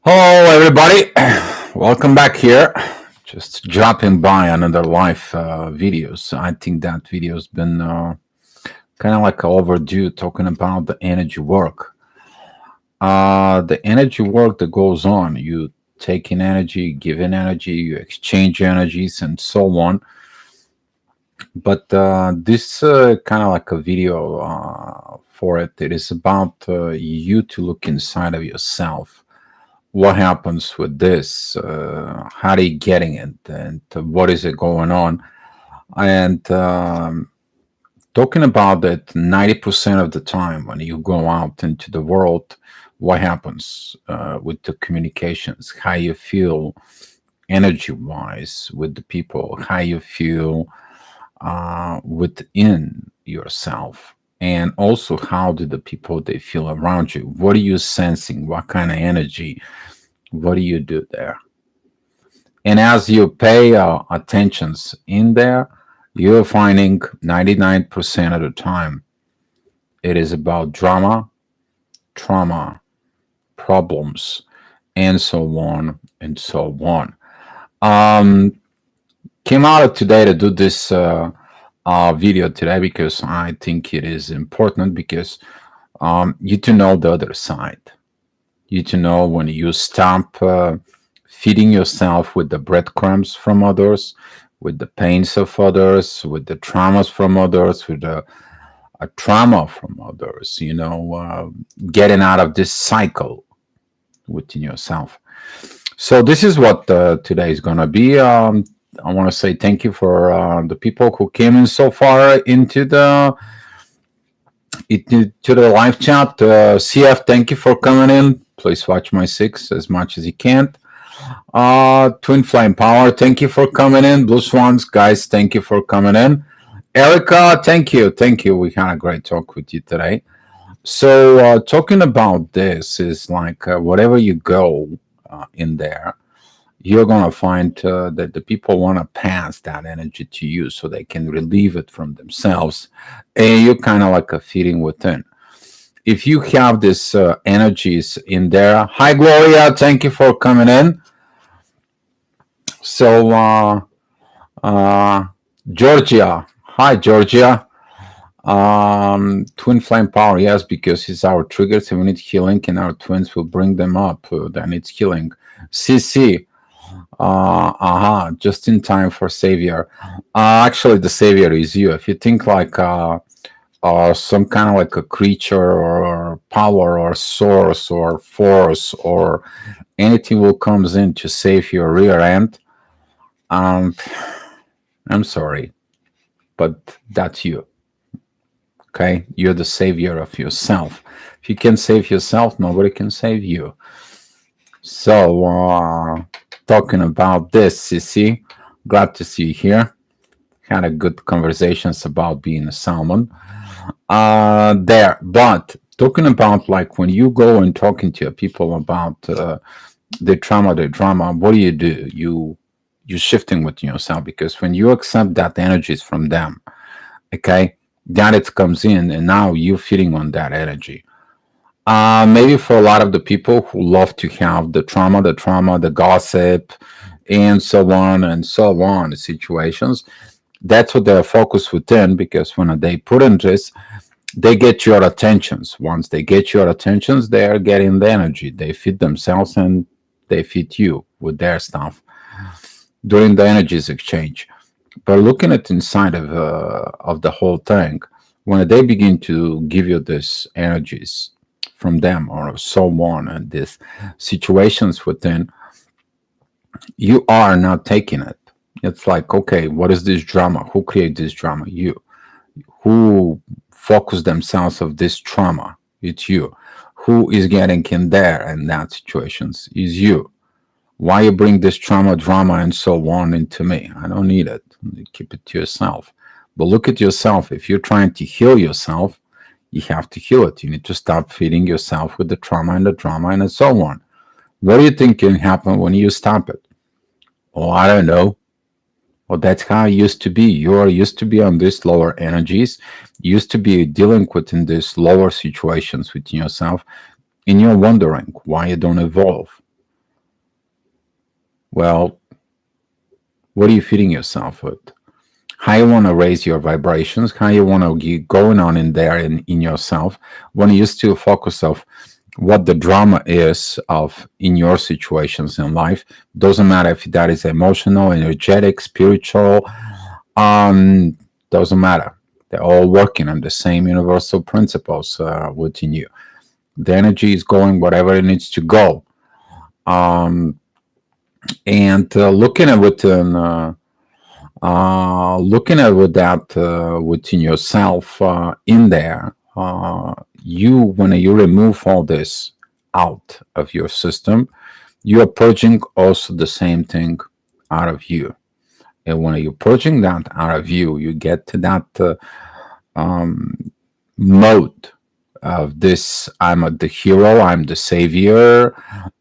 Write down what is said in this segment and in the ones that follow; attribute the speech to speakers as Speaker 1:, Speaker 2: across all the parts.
Speaker 1: Hello, everybody. Welcome back here. Just dropping by another live videos. I think that video's been kind of like overdue, talking about the energy work. The energy work that goes on. You take in energy, give in energy, you exchange energies, and so on. But this kind of like a video for it. It is about you to look inside of yourself. What happens with this? How are you getting it? And what is it going on? And talking about that 90% of the time when you go out into the world, what happens with the communications? How you feel energy wise with the people, how you feel within yourself, and also how do the people they feel around you? What are you sensing? What kind of energy? What do you do there? And as you pay attentions in there, you're finding 99% of the time it is about drama, trauma, problems, and so on and so on. Um, Came out of today to do this video today because I think it is important because you to know the other side. You to know when you stop feeding yourself with the breadcrumbs from others, with the pains of others, with the traumas from others, with the a trauma from others, getting out of this cycle within yourself. So this is what today is going to be. I want to say thank you for the people who came in so far into the live chat. CF, thank you for coming in. Please watch my six as much as you can. Twin Flame Power, thank you for coming in. Blue Swans, guys, thank you for coming in. Erica, thank you. Thank you. We had a great talk with you today. So, talking about this is like whatever you go in there, you're going to find that the people want to pass that energy to you so they can relieve it from themselves. And you're kind of like a feeding within. If you have this energies in there, hi, Gloria, thank you for coming in. So, Georgia, hi, Georgia. Twin flame power, yes, because it's our triggers and we need healing, and our twins will bring them up. Then it's healing. CC, just in time for savior. Actually, the savior is you. If you think like some kind of like a creature or power or source or force or anything will comes in to save your rear end, I'm sorry, but that's you. Okay, you're the savior of yourself. If you can save yourself, nobody can save you. So, talking about this, Sissy, glad to see you here. Had a good conversations about being a salmon. There, but talking about like when you go and talking to people about the drama, what do? You're shifting within yourself because when you accept that energy is from them, okay, that it comes in and now you're feeding on that energy. Maybe for a lot of the people who love to have the trauma, the gossip, and so on, the situations, that's what they're focused within because when they put in this, they get your attentions. Once they get your attentions, they are getting the energy. They feed themselves and they feed you with their stuff during the energies exchange. But looking at inside of the whole thing, when they begin to give you these energies from them or so on, and these situations within, you are not taking it. It's like, okay, what is this drama? Who created this drama? You. Who focus themselves of this trauma? It's you. Who is getting in there and that situations is you. Why you bring this trauma, drama, and so on into me? I don't need it. Keep it to yourself. But look at yourself. If you're trying to heal yourself, you have to heal it. You need to stop feeding yourself with the trauma and the drama and so on. What do you think can happen when you stop it? Oh, I don't know. Well, that's how it used to be. You are used to be on these lower energies, used to be dealing with in these lower situations within yourself, and you're wondering why you don't evolve. Well, what are you feeding yourself with? How you want to raise your vibrations, how you want to get going on in there in yourself, when you still focus of what the drama is of in your situations in life. Doesn't matter if that is emotional, energetic, spiritual, um doesn't matter. They're all working on the same universal principles within you. The energy is going whatever it needs to go. um and looking at within looking at with that within yourself in there, you when you remove all this out of your system, you are purging also the same thing out of you. And when you're purging that out of you, you get to that um, mode of this: I'm the hero, I'm the savior,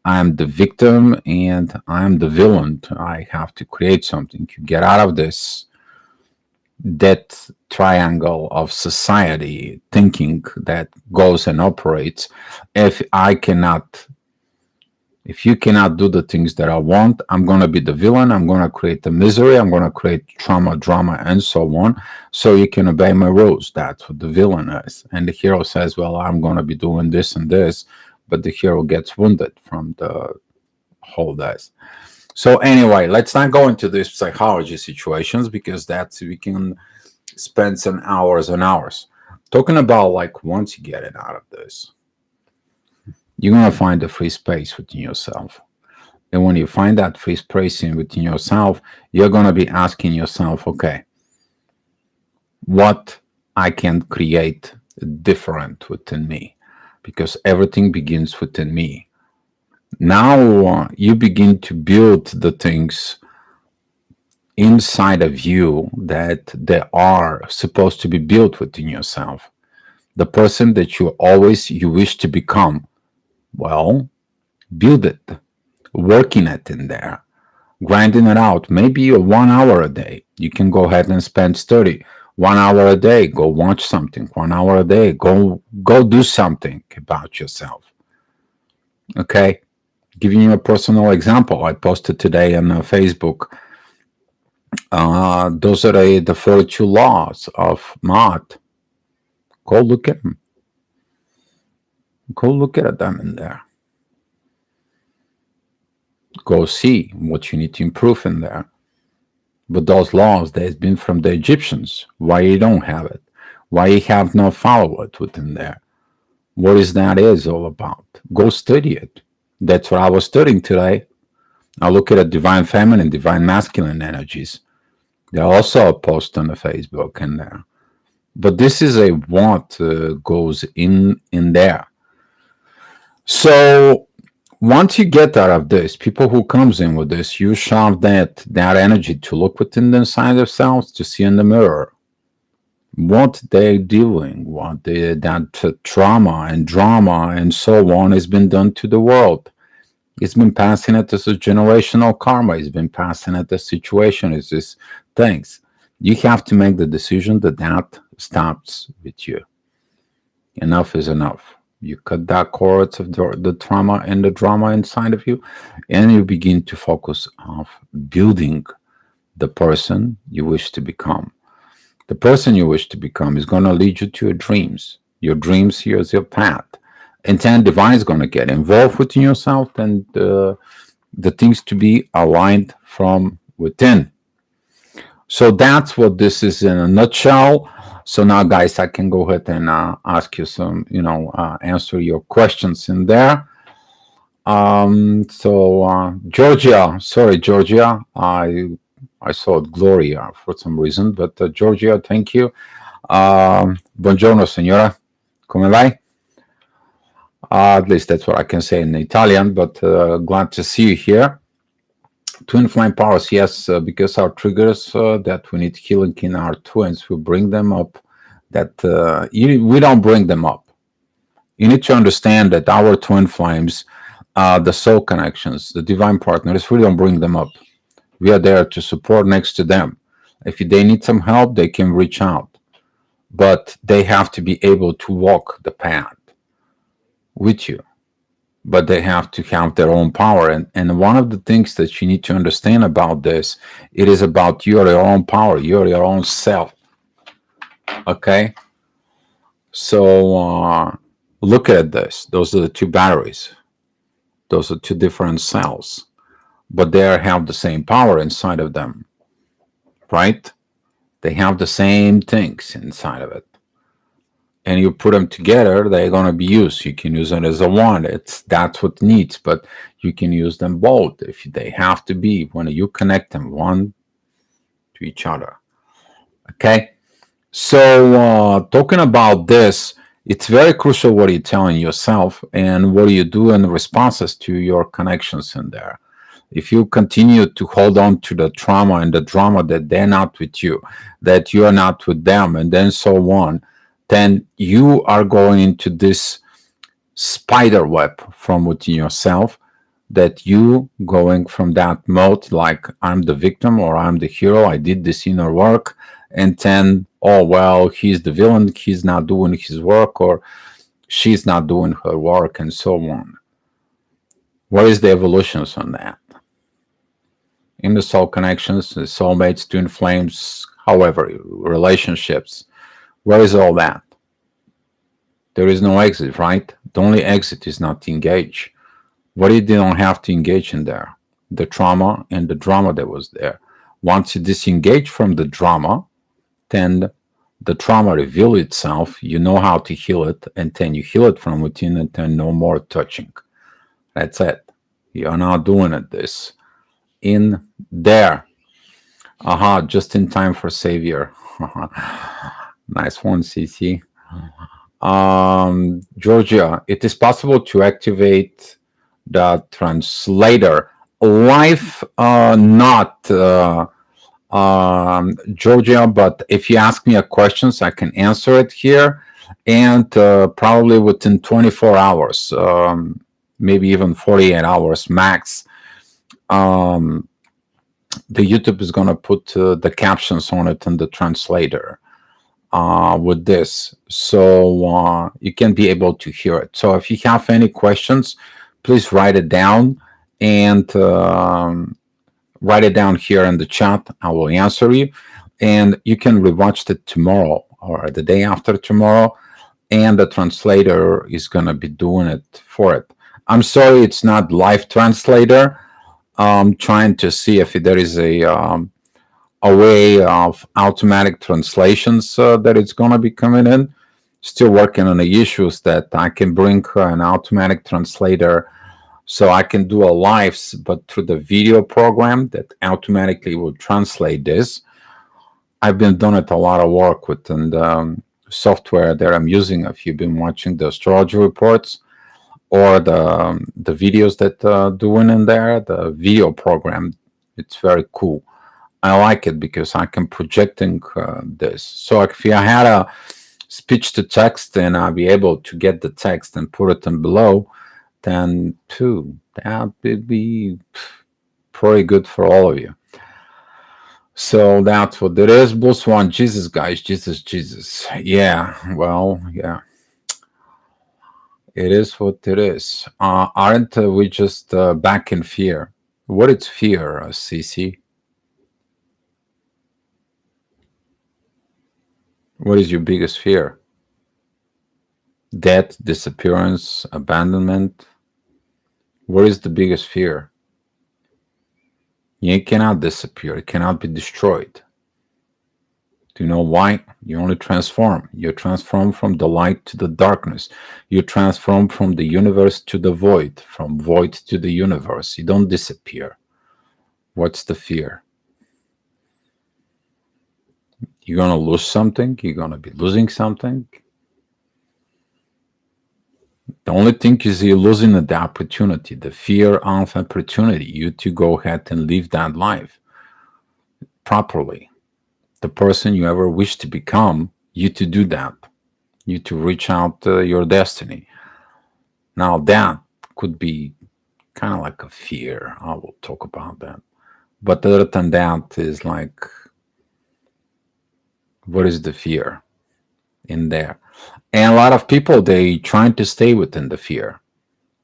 Speaker 1: I'm the victim, and I'm the villain. I have to create something to get out of this death triangle of society thinking that goes and operates. if i cannot if you cannot do the things that I want, I'm going to be the villain, I'm going to create the misery, I'm going to create trauma, drama, and so on, so you can obey my rules. That's what the villain is. And the hero says, well, I'm going to be doing this and this, but the hero gets wounded from the whole this. So anyway, let's not go into these psychology situations, because that's we can spend some hours and hours talking about. Like, once you get it out of this, you're going to find a free space within yourself. And when you find that free space within yourself, you're going to be asking yourself, okay, what I can create different within me, because everything begins within me. Now you begin to build the things inside of you that they are supposed to be built within yourself. The person that you wish to become, well, build it, working it in there, grinding it out. Maybe 1 hour a day. You can go ahead and spend 30. 1 hour a day, go watch something. 1 hour a day, go do something about yourself. Okay, giving you a personal example, I posted today on Facebook. Those are the 42 laws of Maat. Go look at them. Go look at them in there. Go see what you need to improve in there. But those laws, they've been from the Egyptians. Why you don't have it? Why you have not followed it within there? What is that is all about? Go study it. That's what I was studying today. I look at the divine feminine, divine masculine energies. They're also a post on the Facebook in there. But this is a what goes in there. So once you get out of this, people who comes in with this, you shove that energy to look within the inside themselves, to see in the mirror what they're doing, what that trauma and drama and so on has been done to the world. It's been passing it as a generational karma. It's been passing it as situation. It's just things. You have to make the decision that stops with you. Enough is enough. You cut that cords of the trauma and the drama inside of you, and you begin to focus on building the person you wish to become. The person you wish to become is going to lead you to your dreams. Your dreams here is your path. And then divine is going to get involved within yourself, and the things to be aligned from within. So that's what this is in a nutshell. So now, guys, I can go ahead and ask you some, answer your questions in there. Georgia, sorry, Georgia, I saw Gloria for some reason, but Georgia, thank you. Buongiorno, signora. Come va? At least that's what I can say in Italian, but glad to see you here. Twin flame powers, yes, because our triggers that we need healing in our twins, we bring them up. That we don't bring them up. You need to understand that our twin flames, the soul connections, the divine partners, we don't bring them up. We are there to support next to them. If they need some help, they can reach out, but they have to be able to walk the path with you. but they have to have their own power. And one of the things that you need to understand about this, it is about your own power, your own self. Okay, so look at this. Those are the two batteries. Those are two different cells, but they have the same power inside of them, right? They have the same things inside of it. And you put them together, they're going to be used. You can use it as a one. That's what needs, but you can use them both if they have to be when you connect them one to each other. Okay. So talking about this, it's very crucial what you're telling yourself and what you do in responses to your connections in there. If you continue to hold on to the trauma and the drama that they're not with you, that you are not with them, and then so on, then you are going into this spider web from within yourself, that you going from that mode like I'm the victim or I'm the hero, I did this inner work, and then, oh well, he's the villain, he's not doing his work, or she's not doing her work, and so on. Where is the evolutions on that? In the soul connections, the soulmates, twin flames, however, relationships, where is all that? There is no exit, right? The only exit is not to engage. What if they don't have to engage in there? The trauma and the drama that was there. Once you disengage from the drama, then the trauma reveals itself. You know how to heal it, and then you heal it from within, and then no more touching. That's it. You're not doing it this. In there. Aha, just in time for Savior. Nice one, CC. Georgia, it is possible to activate the translator live, not Georgia, but if you ask me a questions, I can answer it here, and probably within 24 hours, maybe even 48 hours max. The YouTube is going to put the captions on it and the translator with this, so you can be able to hear it. So if you have any questions, please write it down, and write it down here in the chat. I will answer you, and you can rewatch it tomorrow or the day after tomorrow, and the translator is going to be doing it for it. I'm sorry it's not live translator. I'm trying to see if there is a way of automatic translations that it's going to be coming in. Still working on the issues that I can bring an automatic translator, so I can do a lives, but through the video program that automatically will translate this. I've been doing it a lot of work with, and software that I'm using. If you've been watching the astrology reports or the videos that doing in there, the video program, it's very cool. I like it because I can projecting this. So if I had a speech to text, then I'll be able to get the text and put it in below, then too, that would be pretty good for all of you. So that's what it is. Blue Swan, Jesus, guys, Jesus. Yeah, well, yeah. It is what it is. Aren't we just back in fear? What is fear, CC? What is your biggest fear? Death, disappearance, abandonment? What is the biggest fear? You cannot disappear. It cannot be destroyed. Do you know why? You only transform. You transform from the light to the darkness. You transform from the universe to the void, from void to the universe. You don't disappear. What's the fear? You're going to lose something? You're going to be losing something? The only thing is you're losing the opportunity, the fear of opportunity, you to go ahead and live that life properly. The person you ever wish to become, you to do that, you to reach out your destiny. Now that could be kind of like a fear. I will talk about that. But other than that is like, what is the fear in there? And a lot of people, they trying to stay within the fear.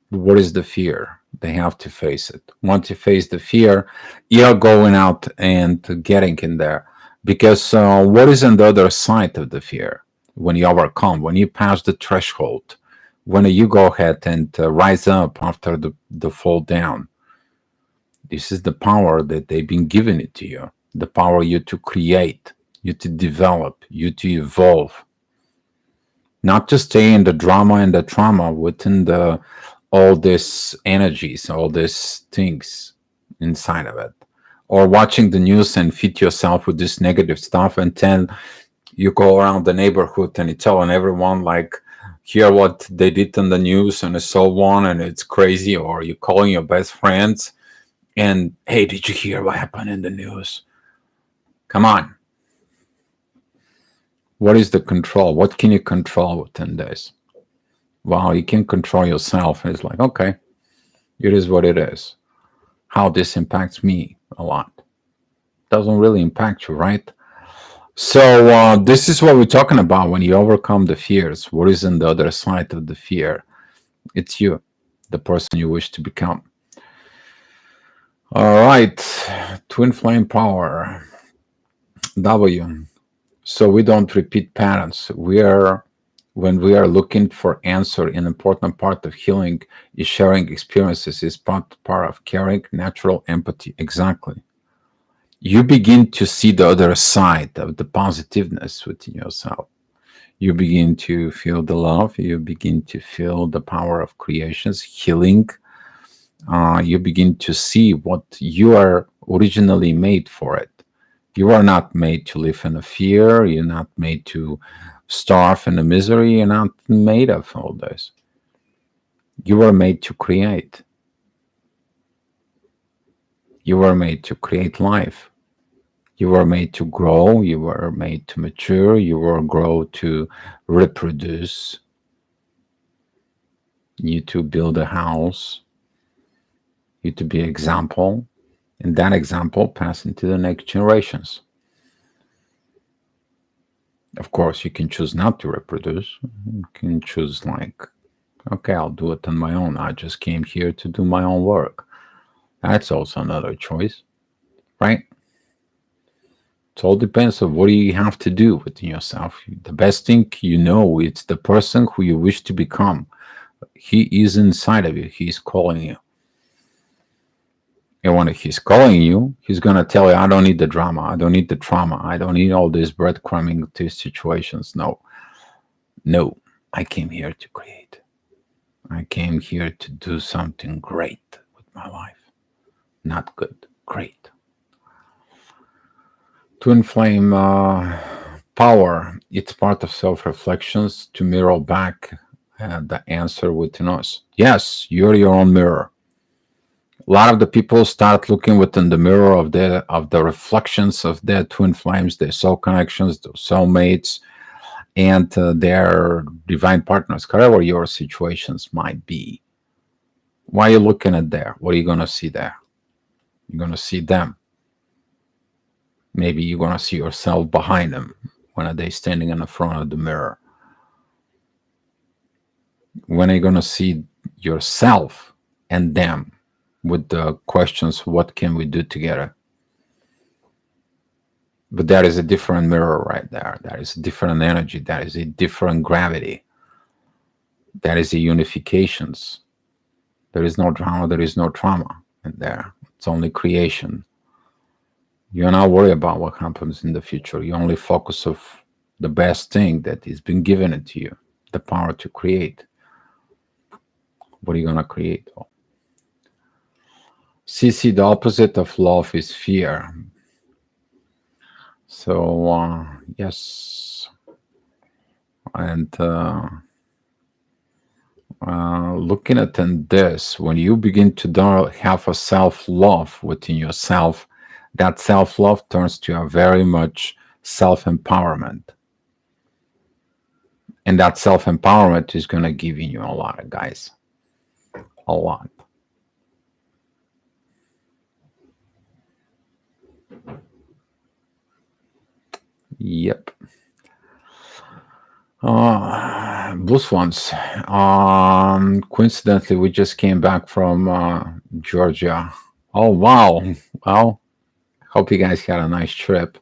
Speaker 1: What is the fear? They have to face it. Once you face the fear, you're going out and getting in there. Because what is on the other side of the fear? When you overcome, when you pass the threshold, when you go ahead and rise up after the fall down, this is the power that they've been giving it to you. The power you to create, you to develop, you to evolve, not to stay in the drama and the trauma within the all these energies, all these things inside of it, or watching the news and feed yourself with this negative stuff, and then you go around the neighborhood and you're telling everyone like, hear what they did on the news and so on, and it's crazy, or you're calling your best friends and, hey, did you hear what happened in the news? Come on. What is the control? What can you control within this? Well, you can control yourself. It's like, okay, it is what it is. How this impacts me a lot doesn't really impact you, right? So this is what we're talking about when you overcome the fears. What is on the other side of the fear? It's you, the person you wish to become. All right, twin flame power, W. So we don't repeat patterns. When we are looking for answer, an important part of healing is sharing experiences, is part of caring, natural empathy. Exactly. You begin to see the other side of the positiveness within yourself. You begin to feel the love. You begin to feel the power of creations, healing. You begin to see what you are originally made for it. You are not made to live in a fear. You're not made to starve in a misery. You're not made of all this. You were made to create. You were made to create life. You were made to grow. You were made to mature. You were grow to reproduce. You to build a house. You to be example. And that example pass into the next generations. Of course, you can choose not to reproduce. You can choose like, okay, I'll do it on my own. I just came here to do my own work. That's also another choice, right? It all depends on what do you have to do within yourself. The best thing you know, it's the person who you wish to become. He is inside of you. He's calling you. And when he's calling you, he's going to tell you, I don't need the drama. I don't need the trauma. I don't need all this breadcrumbing to situations. No, no, I came here to create. I came here to do something great with my life. Not good, great. Twin flame power, it's part of self reflections to mirror back the answer within us. Yes, you're your own mirror. A lot of the people start looking within the mirror of the reflections of their twin flames, their soul connections, their soulmates, and their divine partners, whatever your situations might be. Why are you looking at there? What are you going to see there? You're going to see them. Maybe you're going to see yourself behind them when they standing in the front of the mirror. When are you going to see yourself and them with the questions, what can we do together? But that is a different mirror right there. That is a different energy. That is a different gravity. That is the unifications. There is no drama. There is no trauma in there. It's only creation. You're not worried about what happens in the future. You only focus of the best thing that has been given to you, the power to create. What are you going to create? CC, the opposite of love is fear. So, yes. And looking at this, when you begin to have a self-love within yourself, that self-love turns to a very much self-empowerment. And that self-empowerment is going to give you a lot of guys. A lot. Yep. Blues ones. Coincidentally, we just came back from Georgia. Oh wow! Well, hope you guys had a nice trip.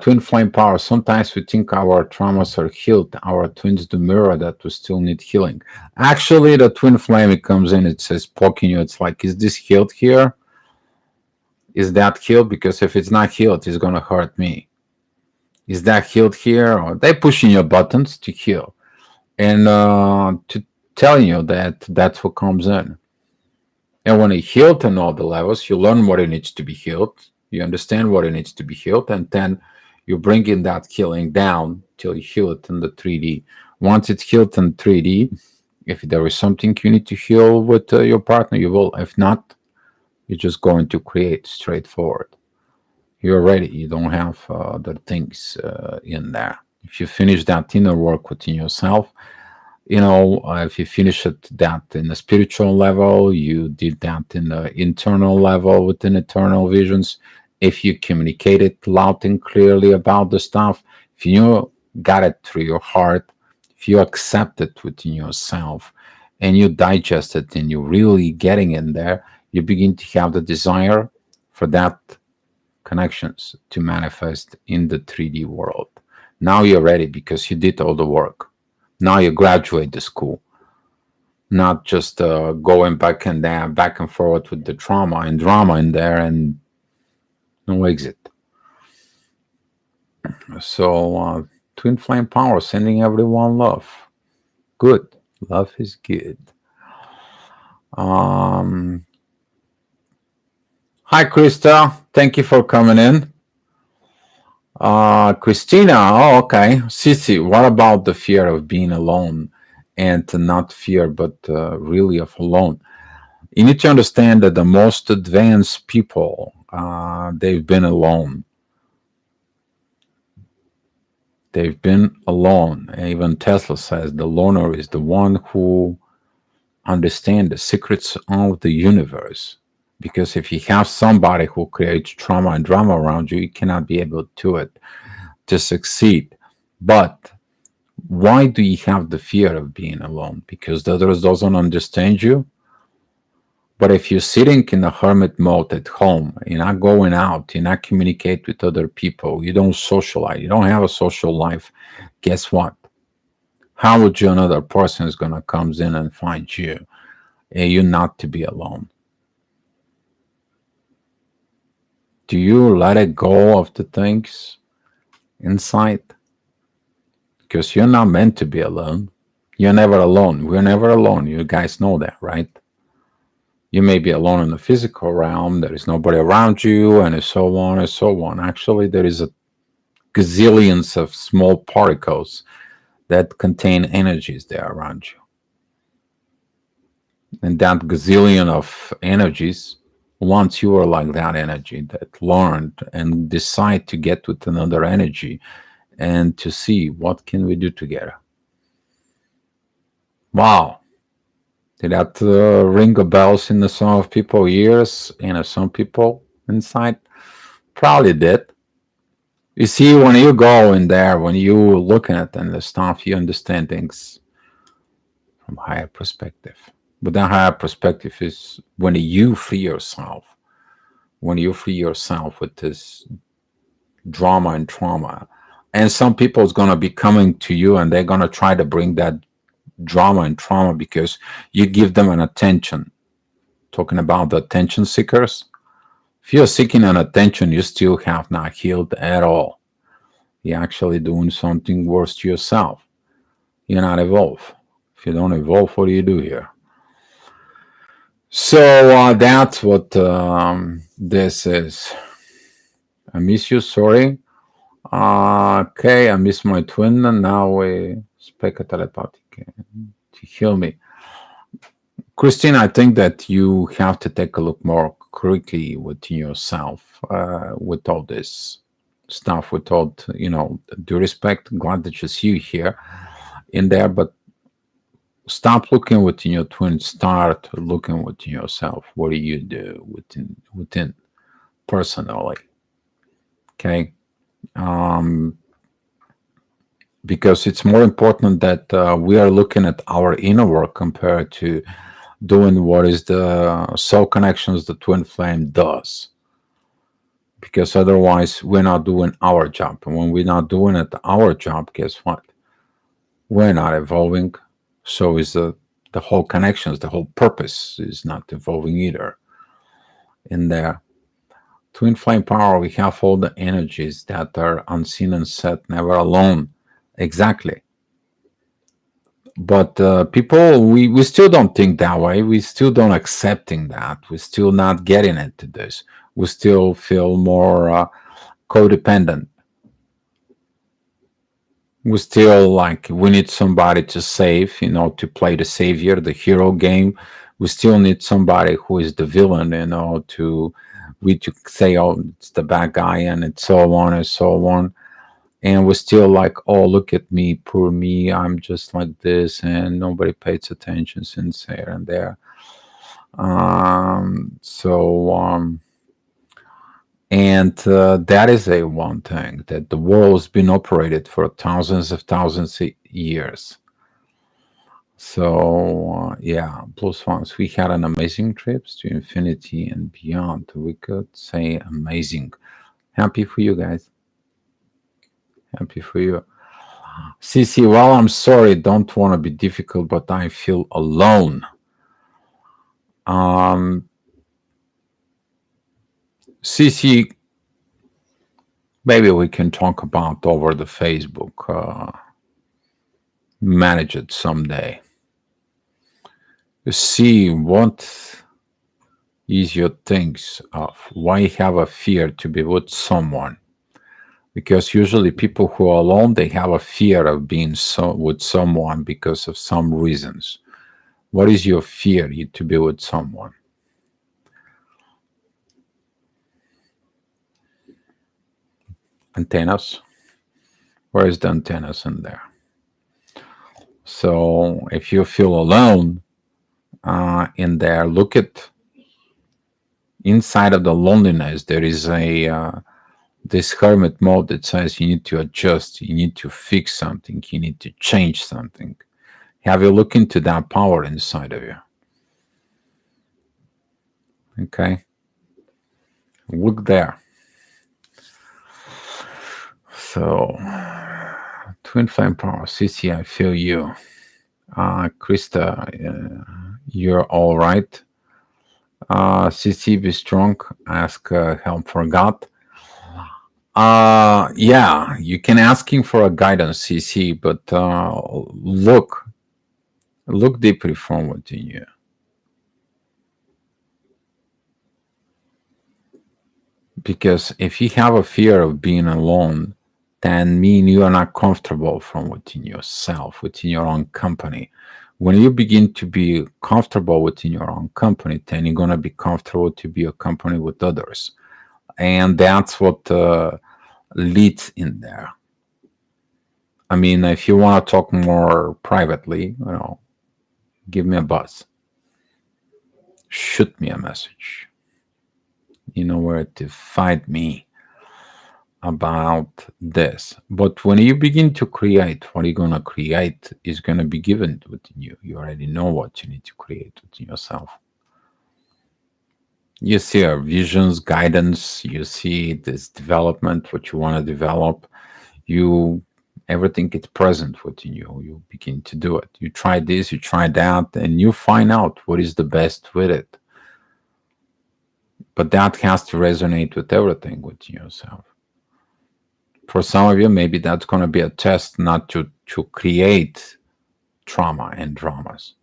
Speaker 1: Twin flame power. Sometimes we think our traumas are healed. Our twins do mirror that we still need healing. Actually, the twin flame, it comes in, it says poking you. It's like, is this healed here? Is that healed? Because if it's not healed, it's gonna hurt me. Is that healed here? Or they pushing your buttons to heal and to tell you that that's what comes in. And when it healed on all the levels, you learn what it needs to be healed. You understand what it needs to be healed, and then you bring in that healing down till you heal it in the 3D. Once it's healed in 3D, if there is something you need to heal with your partner, you will. If not, you're just going to create straightforward. You're ready. You don't have other things in there. If you finish that inner work within yourself, if you finish it that in the spiritual level, you did that in the internal level within eternal visions. If you communicate it loud and clearly about the stuff, if you got it through your heart, if you accept it within yourself and you digest it and you're really getting in there, you begin to have the desire for that connections to manifest in the 3D world. Now you're ready because you did all the work. Now you graduate the school, not just going back and forth with the trauma and drama in there and no exit. So twin flame power, sending everyone love. Good, love is good. Hi, Krista. Thank you for coming in. Christina. Oh, okay. Sissy, what about the fear of being alone? And not fear, but really of alone. You need to understand that the most advanced people, they've been alone. They've been alone. And even Tesla says the loner is the one who understands the secrets of the universe. Because if you have somebody who creates trauma and drama around you, you cannot be able to do it to succeed. But why do you have the fear of being alone? Because the others doesn't understand you. But if you're sitting in a hermit mode at home, you're not going out, you're not communicate with other people, you don't socialize, you don't have a social life, guess what? How would you another person is gonna comes in and find you and you not to be alone? Do you let it go of the things inside? Because you're not meant to be alone. You're never alone. We're never alone. You guys know that, right? You may be alone in the physical realm. There is nobody around you, and so on and so on. Actually, there is a gazillions of small particles that contain energies there around you. And that gazillion of energies, once you are like that energy that learned and decide to get with another energy and to see what can we do together. Wow. Did that ring a bells in the some of people ears and some people inside? Probably did. You see, when you go in there, when you looking at the stuff, you understand things from higher perspective. But that higher perspective is when you free yourself, when you free yourself with this drama and trauma. And some people is gonna be coming to you and they're gonna try to bring that drama and trauma because you give them an attention. Talking about the attention seekers. If you're seeking an attention, you still have not healed at all. You're actually doing something worse to yourself. You're not evolved. If you don't evolve, what do you do here? So that's what this is. I miss you, sorry. Okay, I miss my twin, and now we speak telepathic to heal me. Christine, I think that you have to take a look more critically within yourself with all this stuff, with all, due respect, glad that you see you here in there, but stop looking within your twin, start looking within yourself. What do you do within personally? Okay. because it's more important that we are looking at our inner work compared to doing what is the soul connections the twin flame does, because otherwise we're not doing our job, and when we're not doing it our job, guess what, we're not evolving. So is the whole connections, the whole purpose is not evolving either. In there, twin flame power, we have all the energies that are unseen and set, never alone. Exactly. But people, we still don't think that way. We still don't accepting that. We're still not getting into this. We still feel more codependent. We still like we need somebody to save, to play the savior, the hero game. We still need somebody who is the villain, to say, oh, it's the bad guy, and it's so on and so on. And we're still like, oh, look at me, poor me, I'm just like this, and nobody pays attention since here and there. So and that is a one thing that the world's been operated for thousands of years. So yeah, plus ones, we had an amazing trips to infinity and beyond. We could say amazing. Happy for you guys. Happy for you. CC, well, I'm sorry, don't want to be difficult, but I feel alone. Um, CC, maybe we can talk about over the Facebook. Manage it someday. See what is your things of why you have a fear to be with someone, because usually people who are alone, they have a fear of being with someone because of some reasons. What is your fear to be with someone? Antennas. Where is the antennas in there? So if you feel alone in there, look at inside of the loneliness. There is a this hermit mode that says you need to adjust, you need to fix something, you need to change something. Have you looked into that power inside of you? Okay, look there. So, twin flame power, CC, I feel you. Krista, you're all right. CC, be strong. Ask help for God. Yeah, you can ask him for a guidance, CC, but look deeply forward in you. Because if you have a fear of being alone, then mean you are not comfortable from within yourself, within your own company. When you begin to be comfortable within your own company, then you're gonna be comfortable to be a company with others, and that's what leads in there. I mean, if you want to talk more privately, give me a buzz, shoot me a message. You know where to find me about this. But when you begin to create, what you're going to create is going to be given within you. You already know what you need to create within yourself. You see our visions, guidance, you see this development, what you want to develop. You everything gets present within you. You begin to do it. You try this, you try that, and you find out what is the best with it. But that has to resonate with everything within yourself. For some of you, maybe that's going to be a test not to create trauma and dramas,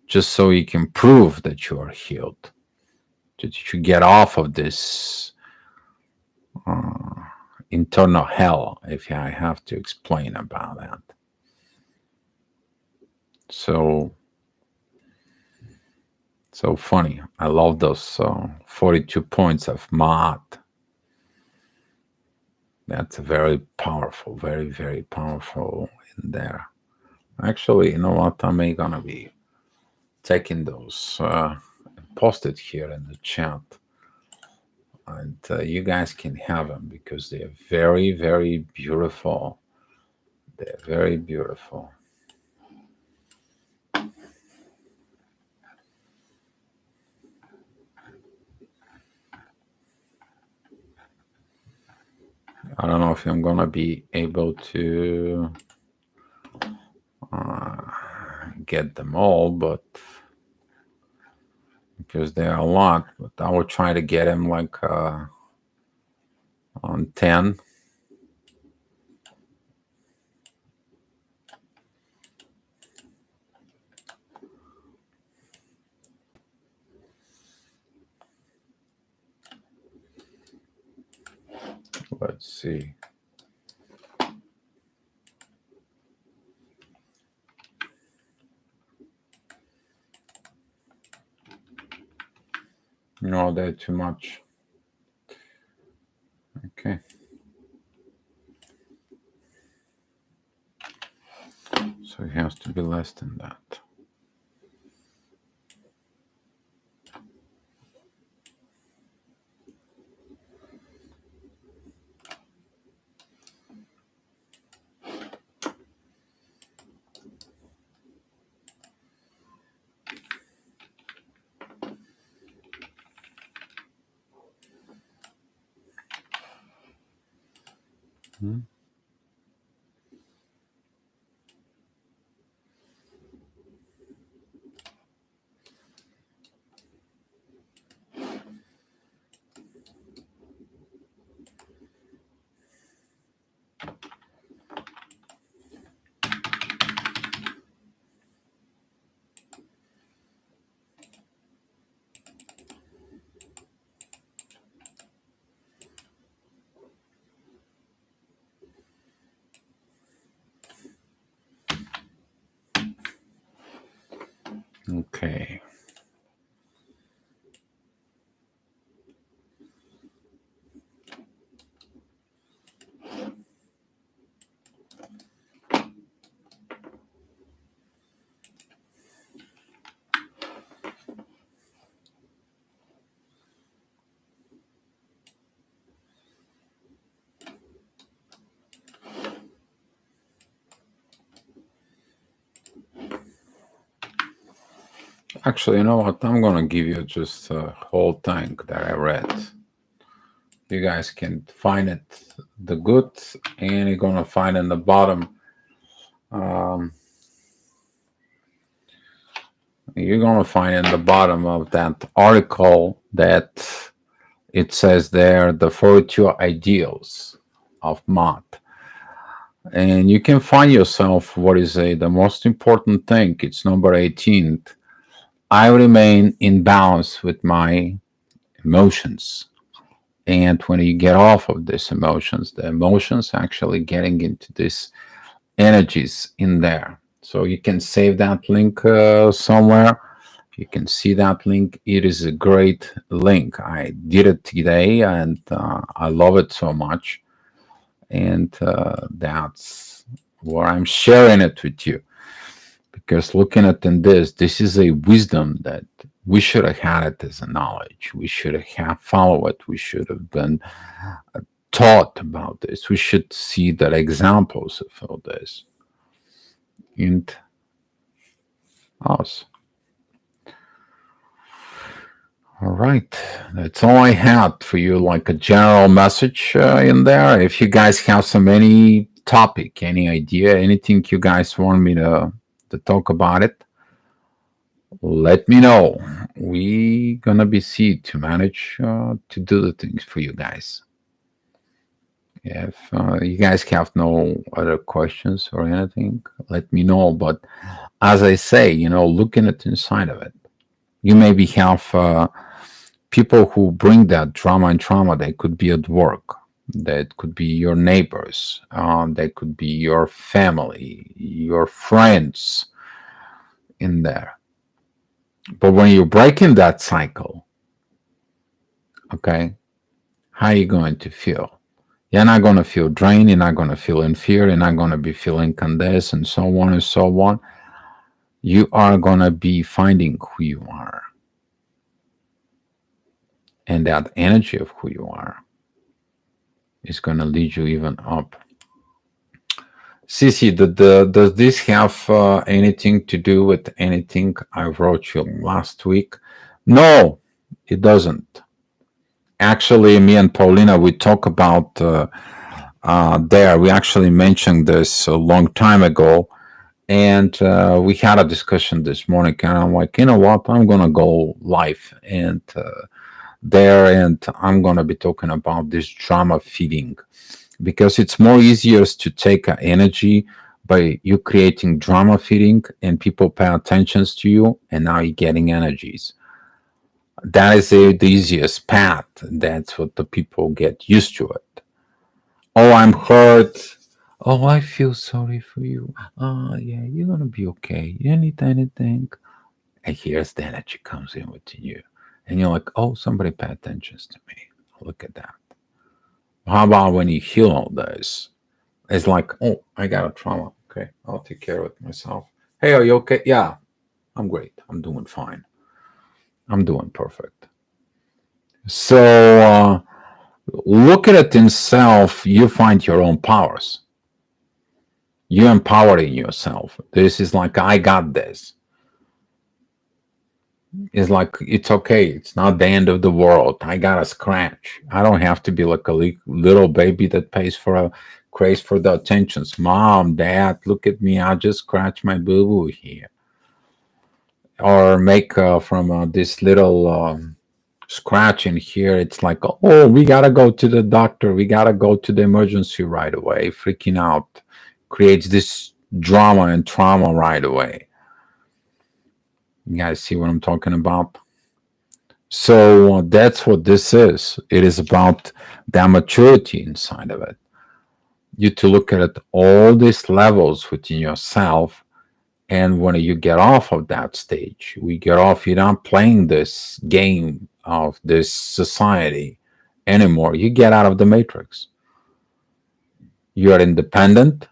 Speaker 1: just so you can prove that you are healed, that you get off of this internal hell, if I have to explain about that. So funny. I love those 42 points of math. That's very powerful, very, very powerful in there. Actually, you know what? I'm gonna be taking those, post it here in the chat, and you guys can have them because they are very, very beautiful. They're very beautiful. I don't know if I'm gonna be able to get them all, but because there are a lot, but I will try to get them like on 10. Let's see. No, they're too much. Okay. So it has to be less than that. Okay. Actually, you know what? I'm gonna give you just a whole tank that I read. You guys can find it, the good, and you're gonna find in the bottom. You're gonna find in the bottom of that article that it says there the 42 ideals of Mott, and you can find yourself what is the most important thing. It's number 18. I remain in balance with my emotions. And when you get off of these emotions, the emotions actually getting into these energies in there. So you can save that link somewhere. You can see that link. It is a great link. I did it today and I love it so much. And that's where I'm sharing it with you. Because looking at this is a wisdom that we should have had it as a knowledge. We should have followed it. We should have been taught about this. We should see the examples of all this in us. All right, that's all I had for you, like a general message in there. If you guys have any topic, any idea, anything you guys want me to talk about it, let me know. We gonna be see to manage to do the things for you guys. If you guys have no other questions or anything, let me know. But as I say, looking at inside of it, you maybe have people who bring that drama and trauma. They could be at work. That could be your neighbors. They could be your family, your friends in there. But when you're breaking that cycle, okay, how are you going to feel? You're not going to feel drained. You're not going to feel in fear. You're not going to be feeling condensed and so on and so on. You are going to be finding who you are. And that energy of who you are is going to lead you even up Cece, does this have anything to do with anything I wrote you last week? No, it doesn't. Actually, me and Paulina, we talk about there. We actually mentioned this a long time ago, and we had a discussion this morning. And I'm like, you know what? I'm gonna go live and there, and I'm gonna be talking about this drama feeding because it's more easier to take energy by you creating drama feeding and people pay attention to you, and now you're getting energies. That is the easiest path. That's what the people get used to it. Oh, I'm hurt. Oh, I feel sorry for you. Oh, yeah, you're gonna be okay. You need anything? And here's the energy comes in within you. And you're like, oh, somebody pay attention to me. Look at that. How about when you heal all this? It's like, oh, I got a trauma. Okay, I'll take care of it myself. Hey, are you okay? Yeah, I'm great. I'm doing fine. I'm doing perfect. So look at it in self. You find your own powers. You're empowering yourself. This is like, I got this. It's like, it's okay. It's not the end of the world. I got a scratch. I don't have to be like a little baby that pays for a craze for the attentions. Mom, dad, look at me. I just scratched my boo boo here. Or make from this little scratch in here. It's like, oh, we got to go to the doctor. We got to go to the emergency right away. Freaking out. Creates this drama and trauma right away. You guys see what I'm talking about? So that's what this is. It is about that maturity inside of it. You to look at it, all these levels within yourself. And when you get off of that stage, we get off, you're not playing this game of this society anymore. You get out of the matrix. You are independent.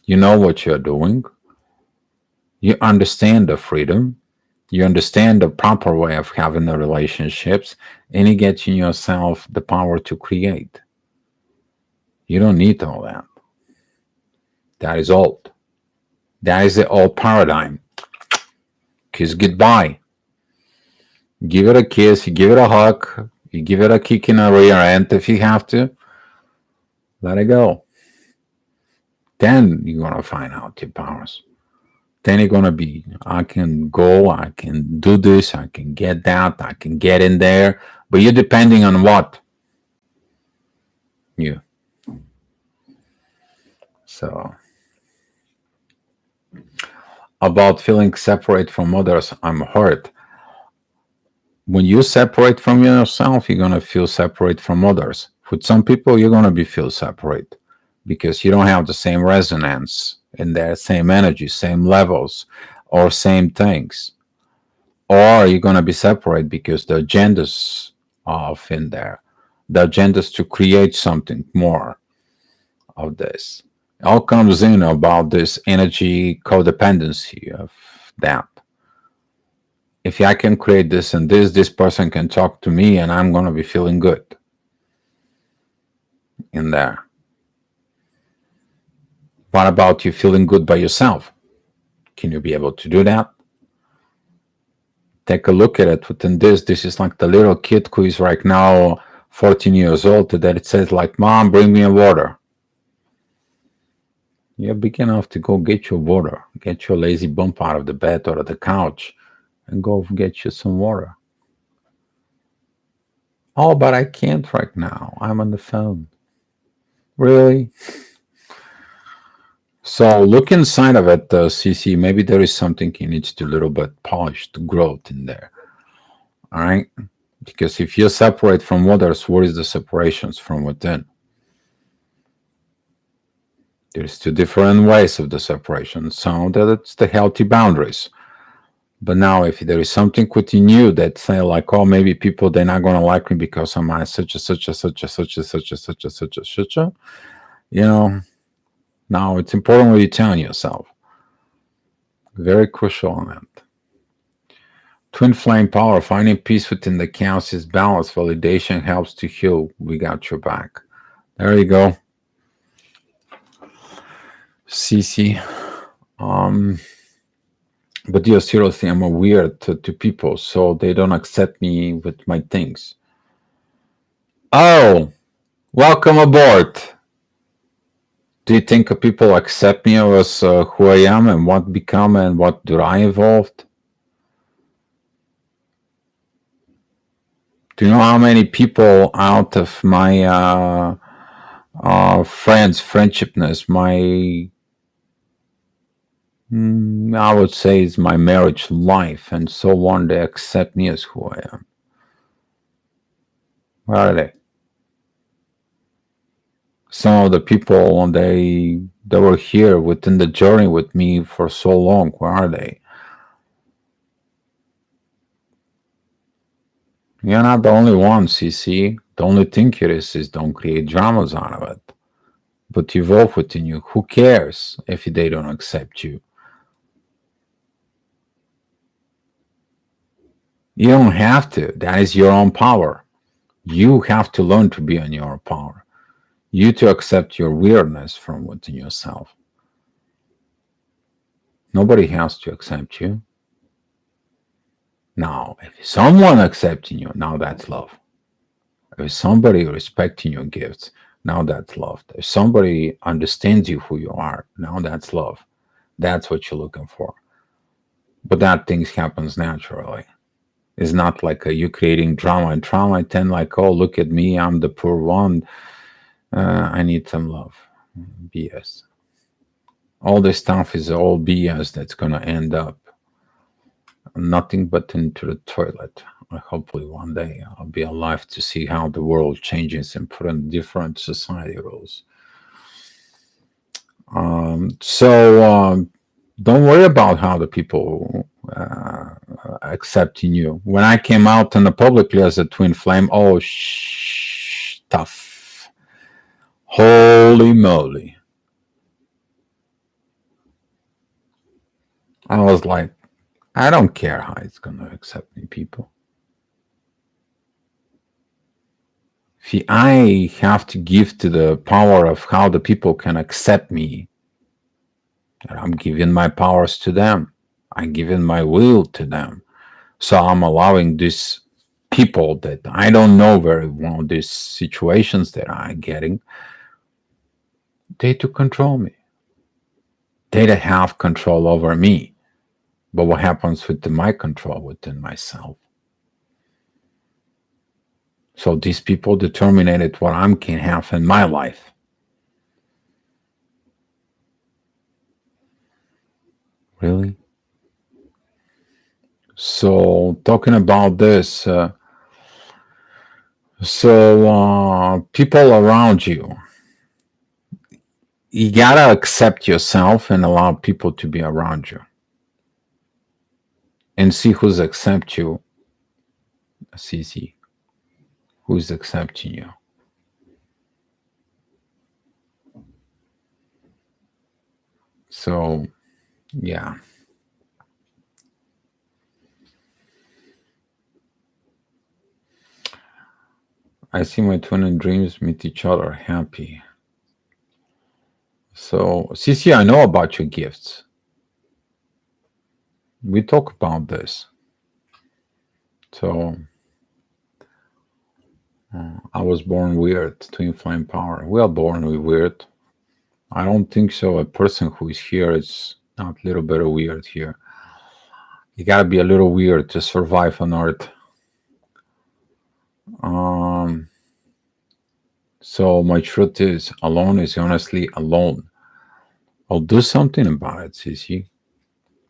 Speaker 1: You know what you're doing. You understand the freedom. You understand the proper way of having the relationships, and you get in yourself the power to create. You don't need all that. That is old. That is the old paradigm. Kiss goodbye. Give it a kiss, you give it a hug, you give it a kick in the rear end if you have to. Let it go. Then you're going to find out your powers. Then you're going to be, I can go, I can do this, I can get that, I can get in there. But you're depending on what? You. So, about feeling separate from others, I'm hurt. When you separate from yourself, you're going to feel separate from others. With some people, you're going to be feel separate because you don't have the same resonance in their same energy, same levels, or same things. Or you're going to be separate because the agendas off in there. The agendas to create something more of this. It all comes in about this energy codependency of that. If I can create this and this person can talk to me and I'm going to be feeling good in there. What about you feeling good by yourself? Can you be able to do that? Take a look at it within this. This is like the little kid who is right now 14 years old that it says like, Mom, bring me a water. You're big enough to go get your water. Get your lazy bump out of the bed or the couch and go get you some water. Oh, but I can't right now. I'm on the phone. Really? So look inside of it, CC. Maybe there is something you need to little bit polished growth in there. All right? Because if you separate from others, what is the separations from within? There's two different ways of the separation. So that's the healthy boundaries. But now if there is something within you that say like, oh, maybe people, they're not going to like me because I'm such a, such a, such a, such a, such a, such a, such a, such a, you know, now it's important what you're telling yourself. Very crucial on that. Twin flame power, finding peace within the chaos is balance. Validation helps to heal. We got your back. There you go. CC. Um, but yeah, seriously, I'm a weird to people, so they don't accept me with my things. Oh, welcome aboard. Do you think people accept me as who I am and what become and what do I evolved? Do you know how many people out of my friendshipness, my I would say is my marriage life and so on, they accept me as who I am. Where are they? Some of the people they were here within the journey with me for so long. Where are they? You're not the only one, CC. The only thing here is don't create dramas out of it. But evolve within you. Who cares if they don't accept you? You don't have to. That is your own power. You have to learn to be in your power. You to accept your weirdness from within yourself. Nobody has to accept you. Now, if someone accepting you, now that's love. If somebody respecting your gifts, now that's love. If somebody understands you who you are, now that's love. That's what you're looking for. But that things happens naturally. It's not like you creating drama and trauma. I tend like, oh, look at me, I'm the poor one. I need some love. BS. All this stuff is all BS that's gonna end up nothing but into the toilet. Hopefully one day I'll be alive to see how the world changes and put in different society rules. So don't worry about how the people accepting you. When I came out in the publicly as a twin flame, oh, tough. Holy moly. I was like, I don't care how it's going to accept me, people. See, I have to give to the power of how the people can accept me. I'm giving my powers to them. I'm giving my will to them. So I'm allowing these people that I don't know very well, these situations that I'm getting, they to control me. They to have control over me. But what happens with my control within myself? So these people determined what I can have in my life. Really? So talking about this, people around you, you gotta accept yourself and allow people to be around you, and see who's accept you. See who's accepting you. So yeah. I see my twin and dreams meet each other happy. So, CC, I know about your gifts. We talk about this. So, I was born weird, twin flame power. We are born weird. I don't think so. A person who is here is not a little bit of weird here. You gotta be a little weird to survive on Earth. So my truth is, alone is honestly alone. I'll do something about it, CC.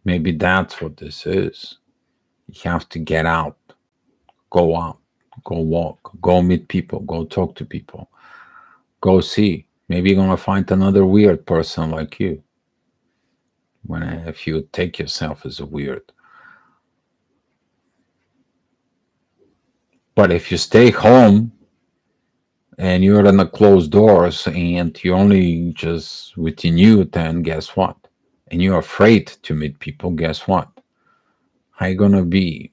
Speaker 1: Maybe that's what this is. You have to get out, go walk, go meet people, go talk to people, go see. Maybe you're gonna find another weird person like you. If you take yourself as a weird. But if you stay home and you're in the closed doors and you're only just within you, then guess what? And you're afraid to meet people, guess what? How you gonna be?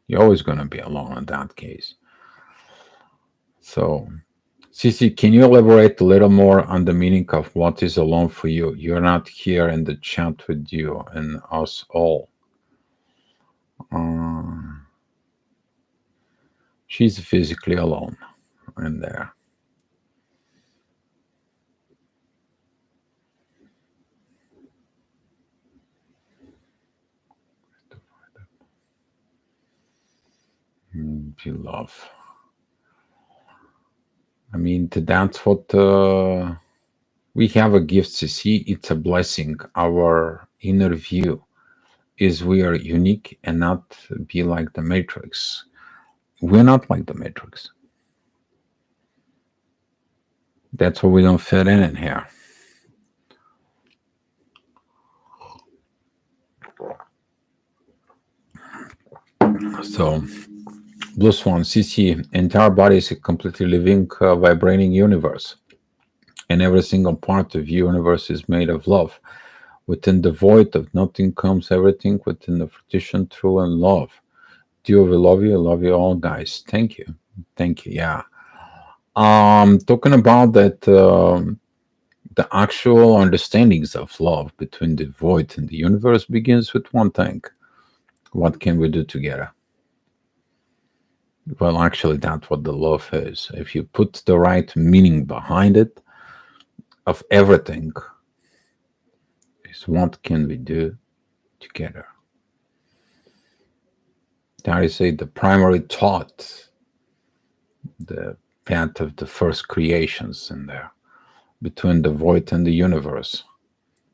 Speaker 1: You're always gonna be alone in that case. So Cici, can you elaborate a little more on the meaning of what is alone for you? You're not here in the chat with you and us all. Uh, she's physically alone in there. You love. I mean, that's what we have a gift to see. It's a blessing. Our inner view is we are unique and not be like the Matrix. We're not like the Matrix. That's why we don't fit in here. So, Blue Swan, CC, entire body is a completely living, vibrating universe. And every single part of universe is made of love. Within the void of nothing comes everything, within the fruition, true and love. Dio, we love you. I love you all, guys. Thank you. Thank you. Yeah. Talking about that, the actual understandings of love between the void and the universe begins with one thing. What can we do together? Well, actually, that's what the love is. If you put the right meaning behind it, of everything, is what can we do together? That is the primary thought, the path of the first creations in there, between the void and the universe,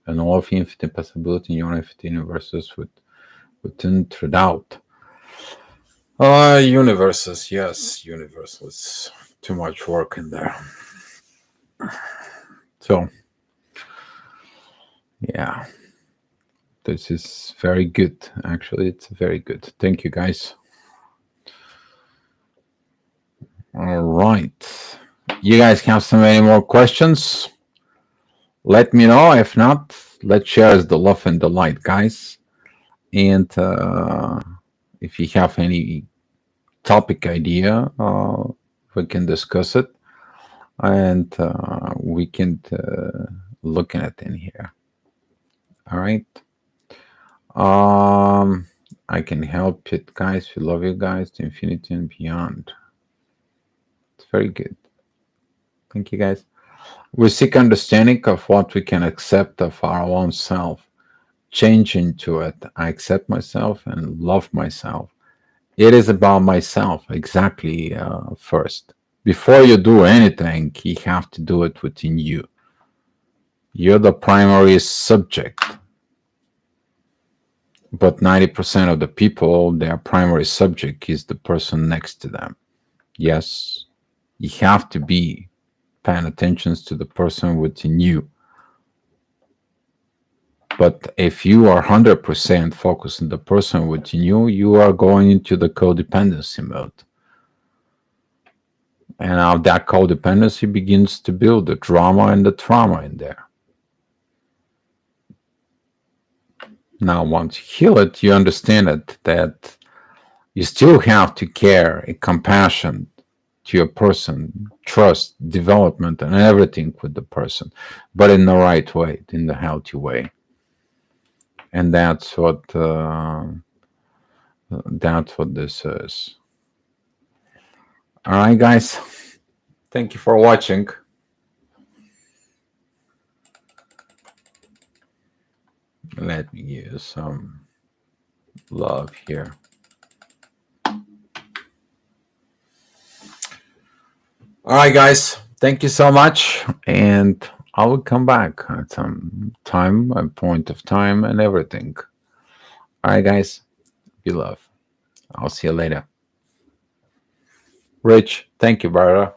Speaker 1: and all of infinite possibility in your infinite universes within throughout. Universes, yes, universes. Too much work in there. So, yeah, this is very good. Actually, it's very good. Thank you, guys. All right. You guys have some any more questions? Let me know. If not, let's share the love and the light, guys. And if you have any topic idea, we can discuss it, and we can look at it in here. All right. I can help it, guys. We love you guys to infinity and beyond. It's very good. Thank you, guys. We seek understanding of what we can accept of our own self. Change into it. I accept myself and love myself. It is about myself, exactly, first. Before you do anything, you have to do it within you. You're the primary subject. But 90% of the people, their primary subject is the person next to them. Yes, you have to be paying attention to the person within you. But if you are 100% focused on the person within you, you are going into the codependency mode. And now that codependency begins to build the drama and the trauma in there. Now, once you heal it, you understand it, that you still have to care and compassion to your person, trust, development, and everything with the person, but in the right way, in the healthy way. And that's what this is. All right, guys. Thank you for watching. Let me give you some love here. All right, guys. Thank you so much. And I will come back at some time, a point of time, and everything. All right, guys. Be love. I'll see you later. Rich, thank you, brother.